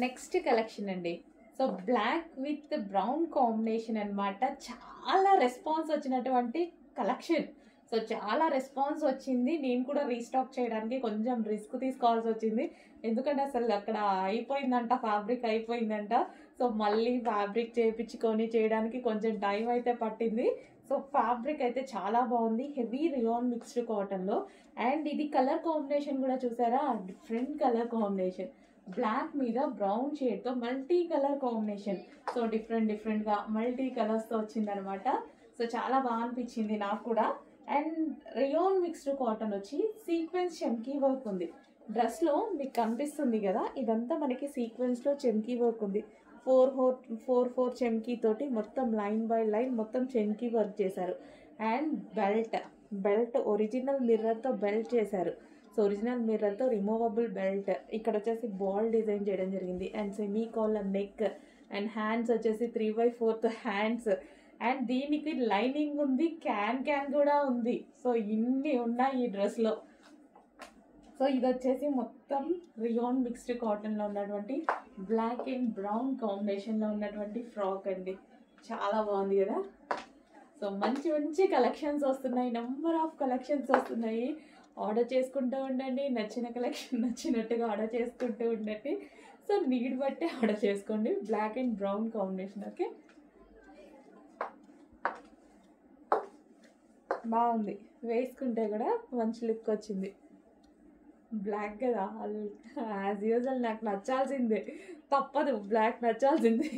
Next collection అండి. So black with brown combination అన్నమాట. చాలా రెస్పాన్స్ వచ్చినటువంటి కలెక్షన్. సో చాలా రెస్పాన్స్ వచ్చింది. నేను కూడా రీస్టాక్ చేయడానికి కొంచెం రిస్క్ తీసుకోవాల్సి వచ్చింది. ఎందుకంటే అసలు అక్కడ అయిపోయిందంట, ఫ్యాబ్రిక్ అయిపోయిందంట. సో మళ్ళీ ఫ్యాబ్రిక్ చేయించుకొని చేయడానికి కొంచెం టైం అయితే పట్టింది. సో ఫ్యాబ్రిక్ అయితే చాలా బాగుంది. హెవీ రియాన్ మిక్స్డ్ కాటన్లో. అండ్ ఇది కలర్ కాంబినేషన్ కూడా చూసారా, డిఫరెంట్ కలర్ కాంబినేషన్. బ్లాక్ మీద బ్రౌన్ షేడ్తో మల్టీ కలర్ కాంబినేషన్. సో డిఫరెంట్గా మల్టీ కలర్స్తో వచ్చిందనమాట. సో చాలా బాగా అనిపించింది నాకు కూడా. అండ్ రియాన్ మిక్స్డ్ కాటన్ వచ్చి సీక్వెన్స్ చెమ్కీ వర్క్ ఉంది. డ్రెస్లో మీకు కనిపిస్తుంది కదా, ఇదంతా మనకి సీక్వెన్స్లో చెమ్కీ వర్క్ ఉంది. ఫోర్ చెమ్కీ తోటి మొత్తం లైన్ బై లైన్ మొత్తం చెమ్కీ వర్క్ చేశారు. అండ్ బెల్ట్ ఒరిజినల్ మిర్రర్తో బెల్ట్ చేశారు. సో ఒరిజినల్ మిర్రర్తో రిమూవబుల్ బెల్ట్. ఇక్కడ వచ్చేసి బాల్ డిజైన్ చేయడం జరిగింది. And semi collar neck. And hands వచ్చేసి 3/4 హ్యాండ్స్. అండ్ దీనికి లైనింగ్ ఉంది, క్యాన్ కూడా ఉంది. సో ఇన్ని ఉన్నాయి ఈ డ్రెస్లో. సో ఇది వచ్చేసి మొత్తం రియాన్ మిక్స్డ్ కాటన్లో ఉన్నటువంటి బ్లాక్ అండ్ బ్రౌన్ కాంబినేషన్లో ఉన్నటువంటి ఫ్రాక్ అండి. చాలా బాగుంది కదా. సో మంచి మంచి కలెక్షన్స్ వస్తున్నాయి, నెంబర్ ఆఫ్ కలెక్షన్స్ వస్తున్నాయి. ఆర్డర్ చేసుకుంటూ ఉండండి. నచ్చిన కలెక్షన్ నచ్చినట్టుగా ఆర్డర్ చేసుకుంటూ ఉండండి. సో నీడ్ బట్టి ఆర్డర్ చేసుకోండి. Black and brown combination. Okay, బాగుంది. వేసుకుంటే కూడా మంచి లుక్ వచ్చింది. బ్లాక్ కదా, యాజ్ యూజువల్ నాకు నచ్చాల్సిందే, తప్పదు, బ్లాక్ నచ్చాల్సిందే.